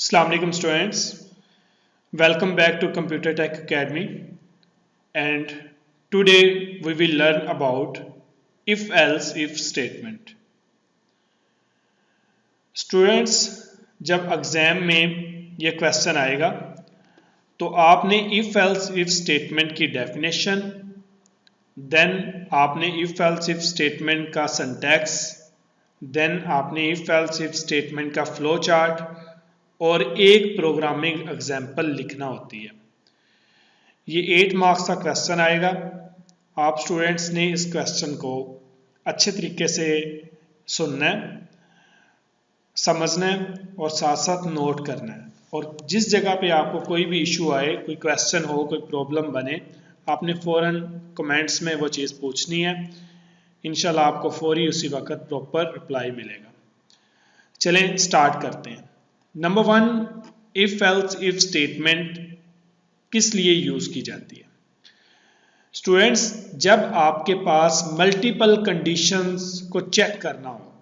Assalamu alaikum students, welcome back to Computer Tech Academy, and today we will learn about if statement. Students, जब exam में ये question आएगा तो आपने if statement की definition, then आपने if स्टेटमेंट का सिंटैक्स, देन आपने if स्टेटमेंट का फ्लो चार्ट और एक प्रोग्रामिंग एग्जाम्पल लिखना होती है। ये 8 मार्क्स का क्वेश्चन आएगा। आप स्टूडेंट्स ने इस क्वेश्चन को अच्छे तरीके से सुनना है, समझना है और साथ साथ नोट करना है। और जिस जगह पे आपको कोई भी इशू आए, कोई क्वेश्चन हो, कोई प्रॉब्लम बने, आपने फ़ौरन कमेंट्स में वो चीज़ पूछनी है। इंशाल्लाह आपको फौरी उसी वक्त प्रॉपर रिप्लाई मिलेगा। चलें स्टार्ट करते हैं। नंबर 1, if स्टेटमेंट किस लिए यूज की जाती है? स्टूडेंट्स, जब आपके पास मल्टीपल कंडीशंस को चेक करना हो,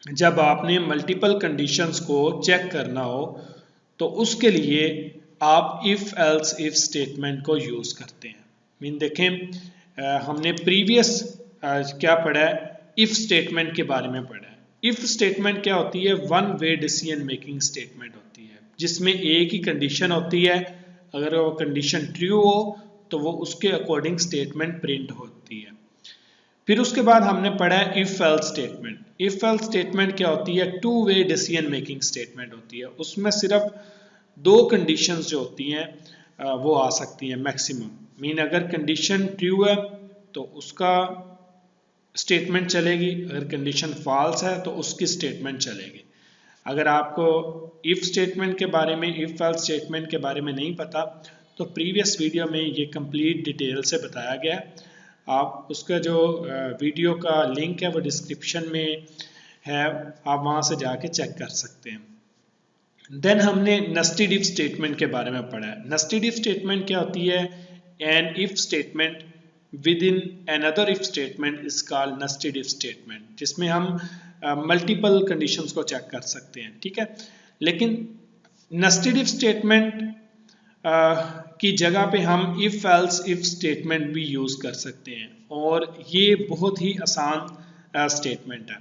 जब आपने मल्टीपल कंडीशंस को चेक करना हो तो उसके लिए आप if स्टेटमेंट को यूज करते हैं। मीन देखें, हमने प्रीवियस क्या पढ़ा है, इफ स्टेटमेंट के बारे में पढ़ा है। इफ स्टेटमेंट क्या होती है? One way decision making statement होती है, जिसमें एक ही कंडीशन होती है। अगर वो कंडीशन ट्रू हो तो वो उसके अकॉर्डिंग स्टेटमेंट प्रिंट होती है। फिर उसके बाद हमने पढ़ा है if else statement. If else statement क्या होती है? Two way decision making statement होती है। उसमें सिर्फ 2 कंडीशंस जो होती हैं वो आ सकती हैं मैक्सिमम। मीन अगर कंडीशन ट्रू है तो उसका स्टेटमेंट चलेगी, अगर कंडीशन फॉल्स है तो उसकी स्टेटमेंट चलेगी। अगर आपको इफ स्टेटमेंट के बारे में, इफ एल्स स्टेटमेंट के बारे में नहीं पता तो प्रीवियस वीडियो में ये कंप्लीट डिटेल से बताया गया है। आप उसका जो वीडियो का लिंक है वो डिस्क्रिप्शन में है, आप वहाँ से जाके चेक कर सकते हैं। देन हमने नेस्टेड इफ स्टेटमेंट के बारे में पढ़ा है। नेस्टेड इफ स्टेटमेंट क्या होती है? An if statement within another if statement is called nested if statement, जिसमें हम मल्टीपल कंडीशंस को चेक कर सकते हैं। ठीक है, लेकिन nested if स्टेटमेंट की जगह पे हम if else if स्टेटमेंट भी यूज कर सकते हैं, और ये बहुत ही आसान स्टेटमेंट है।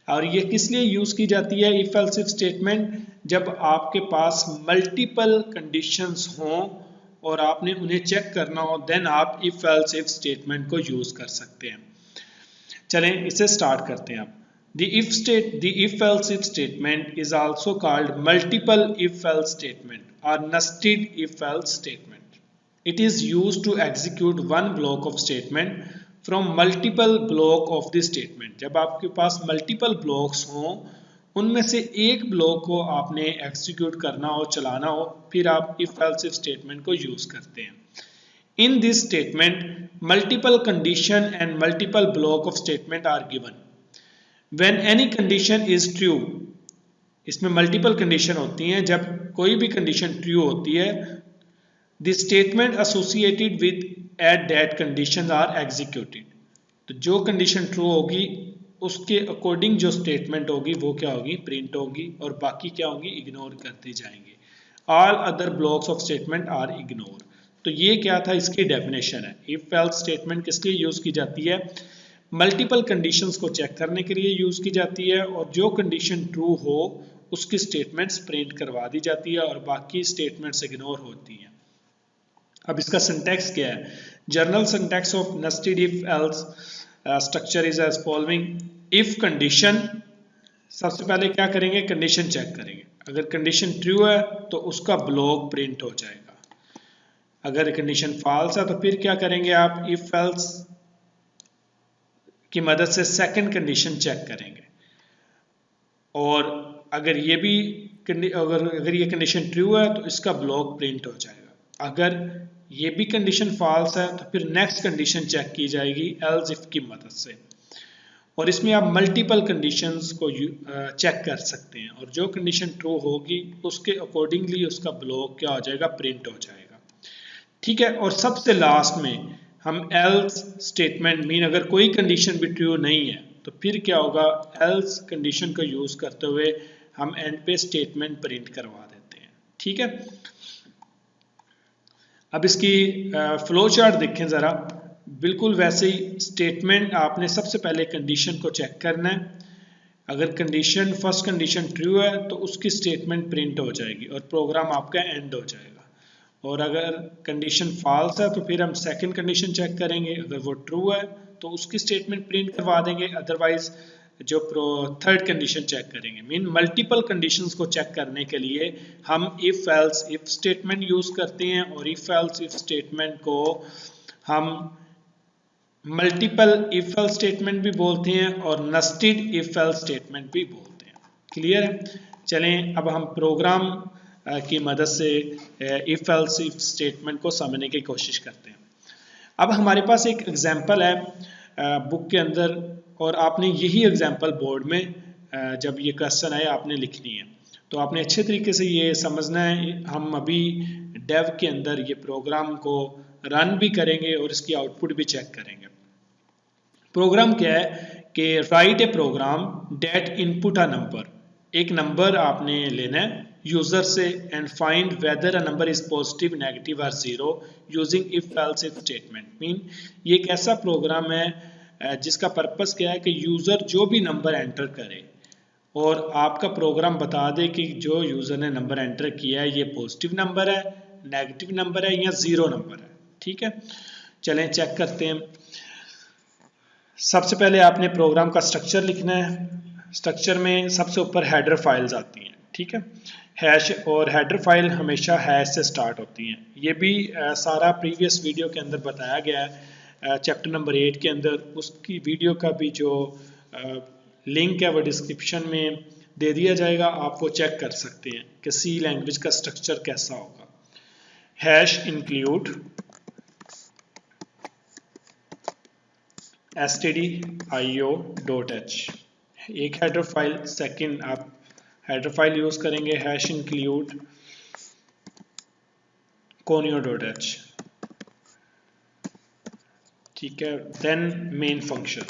और ये किस लिए यूज की जाती है if else if स्टेटमेंट? जब आपके पास मल्टीपल कंडीशंस हों और आपने उन्हें चेक करना हो, देन आप if else if स्टेटमेंट को यूज कर सकते हैं। चलें इसे स्टार्ट करते हैं। आप the if else if statement is also called multiple if else statement or nested if else statement. It is used to execute one block of statement from multiple block of the statement. जब आपके पास multiple blocks हों, उनमें से एक block को आपने execute करना हो, चलाना हो, फिर आप इफ एल्स इफ स्टेटमेंट को यूज करते हैं। In this statement multiple condition and multiple block of statement are given when any condition is true. इसमें मल्टीपल कंडीशन होती हैं। जब कोई भी कंडीशन ट्रू होती है, the statement associated with at that condition are executed. तो जो कंडीशन ट्रू होगी उसके अकॉर्डिंग जो स्टेटमेंट होगी वो क्या होगी? प्रिंट होगी, और बाकी क्या होंगी? इग्नोर करते जाएंगे। All other blocks of statement are ignore. तो ये क्या था? इसकी डेफिनेशन है। इफ एल्स स्टेटमेंट किस लिए यूज की जाती है? मल्टीपल कंडीशंस को चेक करने के लिए यूज की जाती है, और जो कंडीशन ट्रू हो उसकी स्टेटमेंट्स प्रिंट करवा दी जाती है और बाकी स्टेटमेंट्स इग्नोर होती हैं। अब इसका सिंटैक्स क्या है? General syntax of nested if else structure is as following. If condition, सबसे पहले क्या करेंगे? कंडीशन चेक करेंगे। अगर कंडीशन ट्रू है तो उसका ब्लॉक प्रिंट हो जाएगा। अगर कंडीशन फॉल्स है तो फिर क्या करेंगे आप? इफ एल्स की मदद से सेकंड कंडीशन चेक करेंगे, और अगर ये भी अगर ये कंडीशन ट्रू है तो इसका ब्लॉक प्रिंट हो जाएगा। अगर ये भी कंडीशन फॉल्स है तो फिर नेक्स्ट कंडीशन चेक की जाएगी एल्स इफ की मदद से। और इसमें आप मल्टीपल कंडीशंस को चेक कर सकते हैं, और जो कंडीशन ट्रू होगी उसके अकॉर्डिंगली उसका ब्लॉक क्या हो जाएगा? प्रिंट हो जाएगा। ठीक है, और सबसे लास्ट में हम एल्स स्टेटमेंट, मीन अगर कोई कंडीशन भी ट्रू नहीं है तो फिर क्या होगा? एल्स कंडीशन को यूज करते हुए हम एंड पे स्टेटमेंट प्रिंट करवा देते हैं। ठीक है, अब इसकी फ्लो चार्ट देखें ज़रा। बिल्कुल वैसे ही स्टेटमेंट आपने सबसे पहले कंडीशन को चेक करना है। अगर कंडीशन फर्स्ट कंडीशन ट्रू है तो उसकी स्टेटमेंट प्रिंट हो जाएगी और प्रोग्राम आपका एंड हो जाएगा। और अगर कंडीशन फॉल्स है तो फिर हम सेकंड कंडीशन चेक करेंगे, अगर वो ट्रू है तो उसकी स्टेटमेंट प्रिंट करवा देंगे, अदरवाइज जो थर्ड कंडीशन चेक करेंगे। मीन मल्टीपल कंडीशंस को चेक करने के लिए हम if else if statement use करते हैं और इफ एल्स इफ स्टेटमेंट को हम मल्टीपल इफ एल्स स्टेटमेंट भी बोलते हैं और नेस्टेड इफ एल्स स्टेटमेंट भी बोलते हैं। क्लियर है? चलें अब हम प्रोग्राम की मदद से इफ एल्स इफ स्टेटमेंट को समझने की कोशिश करते हैं। अब हमारे पास एक एग्जांपल है बुक के अंदर और आपने यही एग्जांपल बोर्ड में जब ये क्वेश्चन आए आपने लिखनी है, तो आपने अच्छे तरीके से ये समझना है। हम अभी डेव के अंदर ये प्रोग्राम को रन भी करेंगे और इसकी आउटपुट भी चेक करेंगे। प्रोग्राम क्या है कि write a program that input a number, एक नंबर आपने लेना है यूजर से and find whether a number is positive negative और zero using if else if statement. Mean ये एक ऐसा प्रोग्राम है जिसका पर्पस क्या है कि यूजर जो भी नंबर एंटर करे और आपका प्रोग्राम बता दे कि जो यूजर ने नंबर एंटर किया है ये पॉजिटिव नंबर है, नेगेटिव नंबर है या जीरो नंबर है। ठीक है, चलें चेक करते हैं। सबसे पहले आपने प्रोग्राम का स्ट्रक्चर लिखना है। स्ट्रक्चर में सबसे ऊपर हेडर फाइल्स आती हैं। ठीक है, हैश और हेडर फाइल हमेशा हैश से स्टार्ट होती हैं। ये भी सारा प्रीवियस वीडियो के अंदर बताया गया है चैप्टर नंबर 8 के अंदर। उसकी वीडियो का भी जो लिंक है वो डिस्क्रिप्शन में दे दिया जाएगा, आप वो चेक कर सकते हैं कि सी लैंग्वेज का स्ट्रक्चर कैसा होगा। हैश इंक्लूड stdio.h एक हेडर फाइल। सेकंड आप हेडर फाइल यूज करेंगे हैश इंक्लूड conio.h। ठीक है, then main function.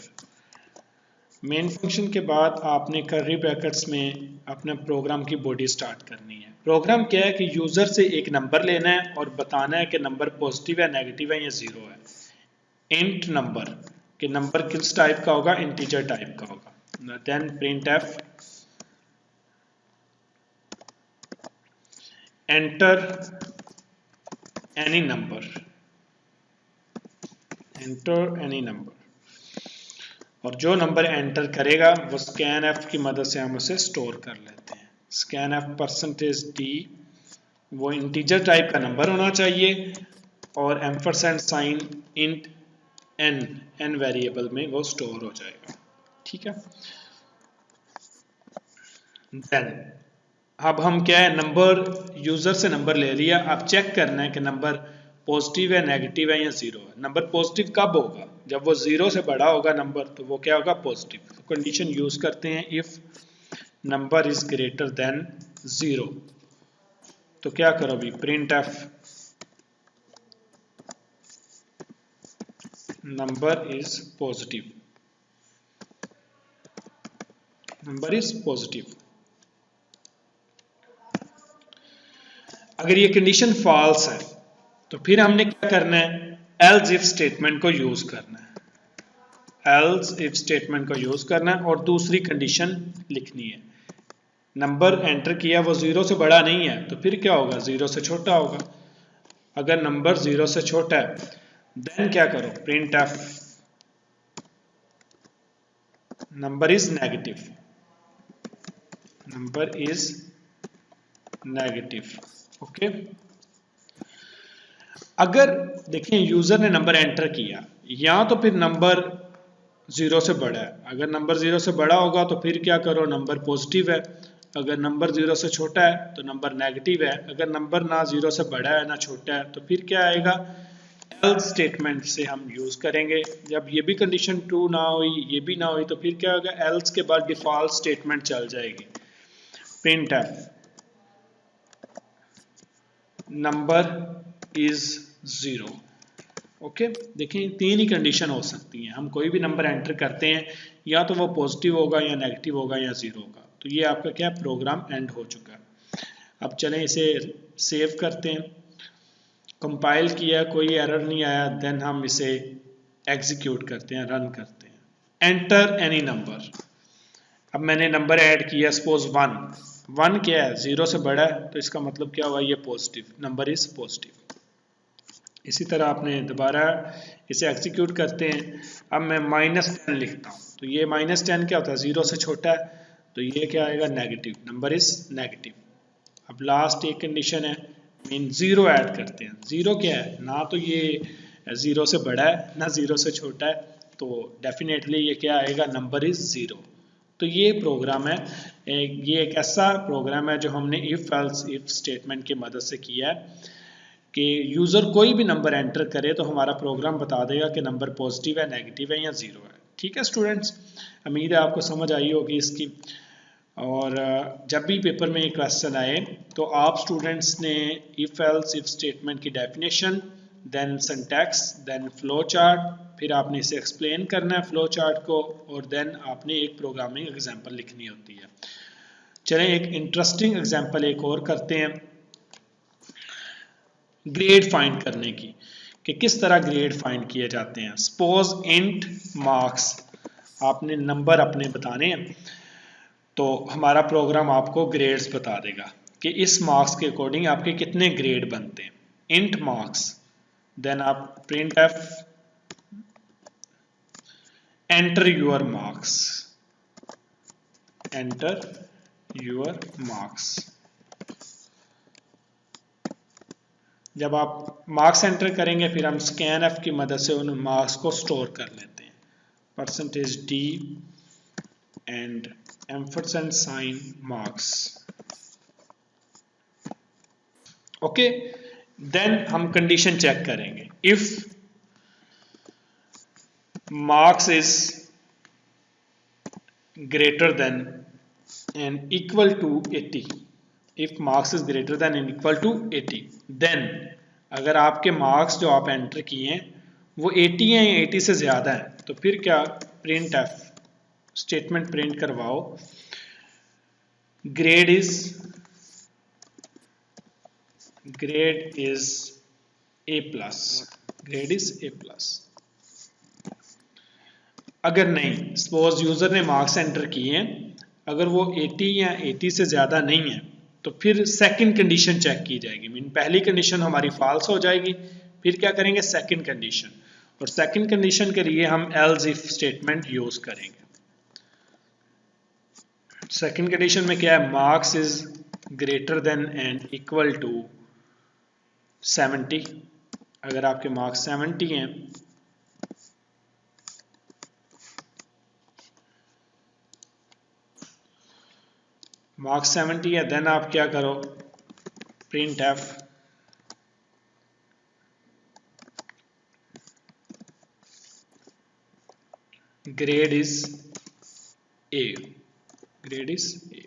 Main function के बाद आपने कर्ली ब्रैकेट्स में अपने प्रोग्राम की बॉडी स्टार्ट करनी है। प्रोग्राम क्या है कि यूजर से एक नंबर लेना है और बताना है कि नंबर पॉजिटिव है, नेगेटिव है या जीरो है। इंट नंबर कि नंबर किस टाइप का होगा, इंटीजर टाइप का होगा। Then print f enter any number, enter any number, और जो नंबर एंटर करेगा वो स्कैन एफ की मदद से हम उसे स्टोर कर लेते हैं। स्कैन एफ %d वो इंटीजर टाइप का नंबर होना चाहिए और ampersand sign int n variable में वो स्टोर हो जाएगा। ठीक है, देन अब हम क्या है, नंबर यूजर से नंबर ले लिया। अब चेक करना है कि नंबर पॉजिटिव है, नेगेटिव है या जीरो है। नंबर पॉजिटिव कब होगा, जब वो जीरो से बड़ा होगा नंबर, तो वो क्या होगा, पॉजिटिव। तो कंडीशन यूज करते हैं if number is greater than zero. तो क्या करो अभी, print F number is positive, number is positive. अगर ये कंडीशन फॉल्स है तो फिर हमने क्या करना है, एल्स इफ स्टेटमेंट को यूज करना है। एल्स इफ स्टेटमेंट को यूज करना है और दूसरी कंडीशन लिखनी है। नंबर एंटर किया वो जीरो से बड़ा नहीं है तो फिर क्या होगा, जीरो से छोटा होगा। अगर नंबर जीरो से छोटा है देन क्या करो, print F number is negative, number is negative. Okay, अगर देखें यूजर ने नंबर एंटर किया या तो फिर नंबर जीरो से बड़ा है। अगर नंबर जीरो से बड़ा होगा तो फिर क्या करो, नंबर पॉजिटिव है। अगर नंबर जीरो से छोटा है तो नंबर नेगेटिव है। अगर नंबर ना जीरो से बड़ा है ना छोटा है तो फिर क्या आएगा, एल्स स्टेटमेंट से हम यूज करेंगे। जब ये भी कंडीशन ट्रू ना हुई, ये भी ना हुई, तो फिर क्या होगा, एल्स के बाद डिफॉल्ट स्टेटमेंट चल जाएगी, print F number is zero. Okay, देखिए तीन ही कंडीशन हो सकती हैं। हम कोई भी नंबर एंटर करते हैं या तो वो पॉजिटिव होगा या नेगेटिव होगा या जीरो होगा। तो ये आपका क्या है, प्रोग्राम एंड हो चुका है। अब चलें इसे सेव करते हैं, कंपाइल किया, कोई एरर नहीं आया, देन हम इसे एग्जीक्यूट करते हैं, रन करते हैं। एंटर एनी नंबर, अब मैंने नंबर ऐड किया, सपोज 1 क्या है, 0 से बड़ा है, तो इसका मतलब क्या हुआ, ये पॉजिटिव, नंबर इज पॉजिटिव। इसी तरह आपने दोबारा इसे एग्जीक्यूट करते हैं। अब मैं -10 लिखता हूँ, तो ये -10 क्या होता है, 0 से छोटा है, तो ये क्या आएगा, नेगेटिव, नंबर इज नेगेटिव। अब लास्ट एक कंडीशन है, मीन 0 ऐड करते हैं। 0 क्या है, ना तो ये 0 से बड़ा है ना 0 से छोटा है, तो डेफिनेटली ये क्या आएगा, नंबर इज 0। तो ये प्रोग्राम है, ये एक ऐसा प्रोग्राम है जो हमने इफ एल्स इफ स्टेटमेंट की मदद से किया है कि यूज़र कोई भी नंबर एंटर करे तो हमारा प्रोग्राम बता देगा कि नंबर पॉजिटिव है, नेगेटिव है या 0 है। ठीक है स्टूडेंट्स, उम्मीद है आपको समझ आई होगी इसकी। और जब भी पेपर में ये क्वेश्चन आए तो आप स्टूडेंट्स ने इफ एल्स इफ स्टेटमेंट की definition, then syntax, then flow chart, फिर आपने इसे एक्सप्लेन करना है फ्लो चार्ट को, और देन आपने एक प्रोग्रामिंग एग्जांपल लिखनी होती है। चलें एक इंटरेस्टिंग एग्जांपल एक और करते हैं, ग्रेड फाइंड करने की, कि किस तरह ग्रेड फाइंड किए जाते हैं। सपोज इंट मार्क्स, आपने नंबर अपने बताने हैं, तो हमारा प्रोग्राम आपको ग्रेड्स बता देगा कि इस मार्क्स के अकॉर्डिंग आपके कितने ग्रेड बनते हैं। इंट मार्क्स, देन आप print f enter your marks, enter your marks. जब आप मार्क्स एंटर करेंगे फिर हम स्कैन एफ की मदद से उन मार्क्स को स्टोर कर लेते हैं, %d and ampersand sign marks. Okay, then हम कंडीशन चेक करेंगे, if marks is greater than and equal to 80, if marks is greater than and equal to 80, then अगर आपके मार्क्स जो आप एंटर किए हैं वो 80 हैं या 80 से ज्यादा है, तो फिर क्या, प्रिंट एफ स्टेटमेंट प्रिंट करवाओ, grade is a plus, grade is a plus. अगर नहीं, सपोज यूजर ने मार्क्स एंटर किए हैं, अगर वो 80 या 80 से ज्यादा नहीं है, तो फिर सेकंड कंडीशन चेक की जाएगी। मीन पहली कंडीशन हमारी फॉल्स हो जाएगी, फिर क्या करेंगे, सेकंड कंडीशन, और सेकंड कंडीशन के लिए हम एल्स इफ स्टेटमेंट यूज करेंगे। सेकंड कंडीशन में क्या है, marks is greater than and equal to 70, अगर आपके मार्क्स 70 हैं मार्क्स 70 है, देन आप क्या करो, print F grade is a, grade is a.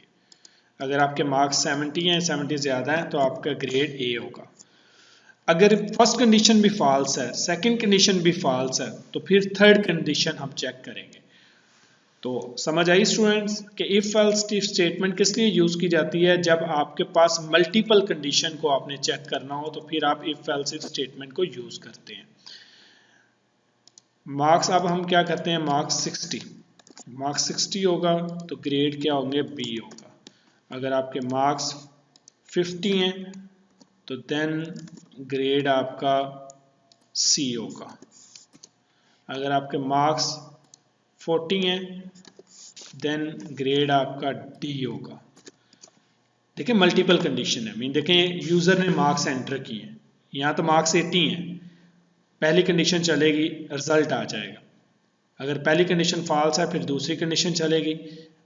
अगर आपके मार्क्स 70 हैं, 70 ज्यादा है, तो आपका ग्रेड ए होगा। अगर फर्स्ट कंडीशन भी फॉल्स है, सेकंड कंडीशन भी फॉल्स है, तो फिर थर्ड कंडीशन हम चेक करेंगे। तो समझ आई स्टूडेंट्स कि इफ एल्स इफ स्टेटमेंट किस लिए यूज की जाती है, जब आपके पास मल्टीपल कंडीशन को आपने चेक करना हो, तो फिर आप इफ एल्स इफ स्टेटमेंट को यूज करते हैं। मार्क्स, अब हम क्या करते हैं, मार्क्स 60 होगा तो ग्रेड क्या होंगे, बी होगा। अगर आपके मार्क्स 50 हैं तो देन ग्रेड आपका सी होगा। अगर आपके मार्क्स 40 हैं देन ग्रेड आपका डी होगा। देखिए मल्टीपल कंडीशन है, मीन देखें यूजर ने मार्क्स एंटर किए हैं, यहाँ तो मार्क्स 80 हैं, पहली कंडीशन चलेगी, रिजल्ट आ जाएगा। अगर पहली कंडीशन फॉल्स है फिर दूसरी कंडीशन चलेगी,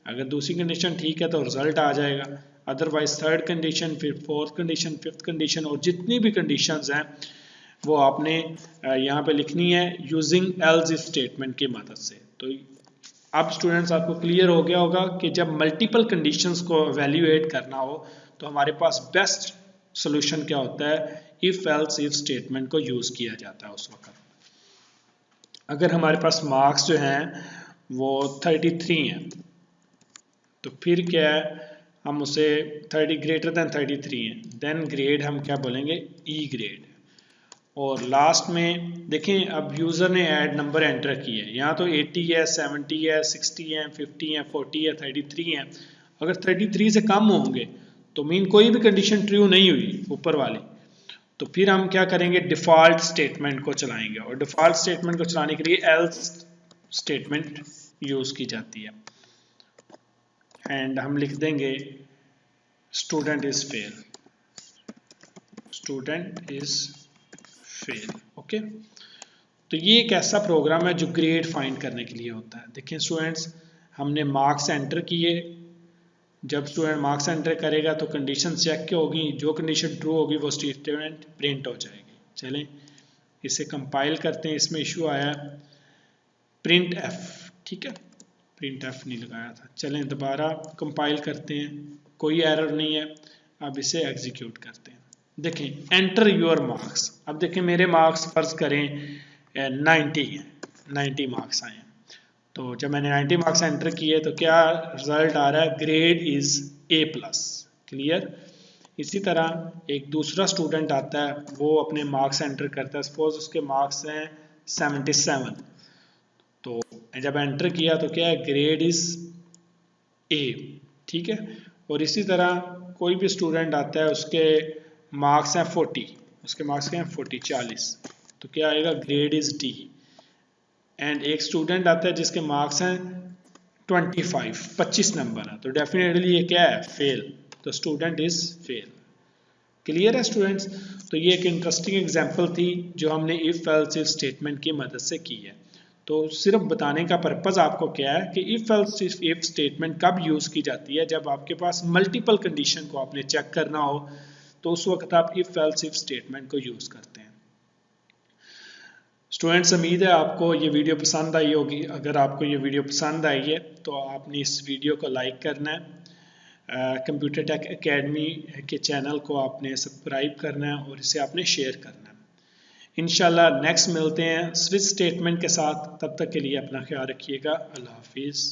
अगर दूसरी कंडीशन ठीक है तो रिजल्ट आ जाएगा, अदरवाइज थर्ड कंडीशन, फिर फोर्थ कंडीशन, फिफ्थ कंडीशन, और जितनी भी कंडीशंस हैं वो आपने यहाँ पे लिखनी है यूजिंग एल्स इफ स्टेटमेंट की मदद से। तो अब स्टूडेंट्स आपको क्लियर हो गया होगा कि जब मल्टीपल कंडीशंस को एवेल्युएट करना हो तो हमारे पास बेस्ट सोल्यूशन क्या होता है, इफ एल्स इफ स्टेटमेंट को यूज किया जाता है उस वक्त। अगर हमारे पास मार्क्स जो हैं वो 33 हैं, तो फिर क्या है, हम उसे 30 ग्रेटर देन 33 है, देन ग्रेड हम क्या बोलेंगे, ई ग्रेड। और लास्ट में देखें, अब यूज़र ने ऐड नंबर एंटर किए हैं, यहाँ तो 80 है, 70 है, 60 है, 50 है, 40 है, 33 है। अगर 33 से कम होंगे तो मीन कोई भी कंडीशन ट्रू नहीं हुई ऊपर वाली, तो फिर हम क्या करेंगे, डिफ़ॉल्ट स्टेटमेंट को चलाएंगे। और डिफ़ॉल्ट स्टेटमेंट को चलाने के लिए एल्स स्टेटमेंट यूज़ की जाती है। एंड हम लिख देंगे student is fail, student is fail. Okay, तो ये एक ऐसा प्रोग्राम है जो ग्रेड फाइंड करने के लिए होता है। देखिए स्टूडेंट्स, हमने मार्क्स एंटर किए, जब स्टूडेंट मार्क्स एंटर करेगा तो कंडीशन चेक की होगी, जो कंडीशन ट्रू होगी वो स्टेटमेंट प्रिंट हो जाएगी। चलें इसे कंपाइल करते हैं, इसमें इशू आया प्रिंट एफ, ठीक है, प्रिंट एफ नहीं लगाया था। चलें दोबारा कंपाइल करते हैं, कोई एरर नहीं है। अब इसे एग्जीक्यूट करते हैं। देखें एंटर योर मार्क्स, अब देखें मेरे मार्क्स फर्ज करें 90 मार्क्स आए हैं। तो जब मैंने 90 मार्क्स एंटर किए तो क्या रिजल्ट आ रहा है, ग्रेड इज A+। क्लियर। इसी तरह एक दूसरा स्टूडेंट आता है, वो अपने मार्क्स एंटर करता है, सपोज उसके मार्क्स हैं 77, तो जब एंटर किया तो क्या है, ग्रेड इज A, ठीक है। और इसी तरह कोई भी स्टूडेंट आता है, उसके मार्क्स हैं 40, उसके मार्क्स क्या हैं 40, तो क्या आएगा, ग्रेड इज D। एंड एक स्टूडेंट आता है जिसके मार्क्स हैं 25 नंबर है, तो डेफिनेटली ये क्या है, फेल, तो स्टूडेंट इज फेल। क्लियर है स्टूडेंट्स। तो ये एक इंटरेस्टिंग एग्जांपल थी जो हमने इफ एल्स इफ स्टेटमेंट की मदद से की है। तो सिर्फ बताने का पर्पज़ आपको क्या है कि इफ एल्स इफ स्टेटमेंट कब यूज़ की जाती है, जब आपके पास मल्टीपल कंडीशन को आपने चेक करना हो, तो उस वक्त आप इफ एल्स इफ स्टेटमेंट को यूज़ करते हैं। स्टूडेंट्स, उम्मीद है आपको ये वीडियो पसंद आई होगी। अगर आपको ये वीडियो पसंद आई है तो आपने इस वीडियो को लाइक करना है, कंप्यूटर टेक एकेडमी के चैनल को आपने सब्सक्राइब करना है और इसे आपने शेयर करना है। इंशाल्लाह नेक्स्ट मिलते हैं स्विच स्टेटमेंट के साथ, तब तक के लिए अपना ख्याल रखिएगा। अल्लाह हाफिज़।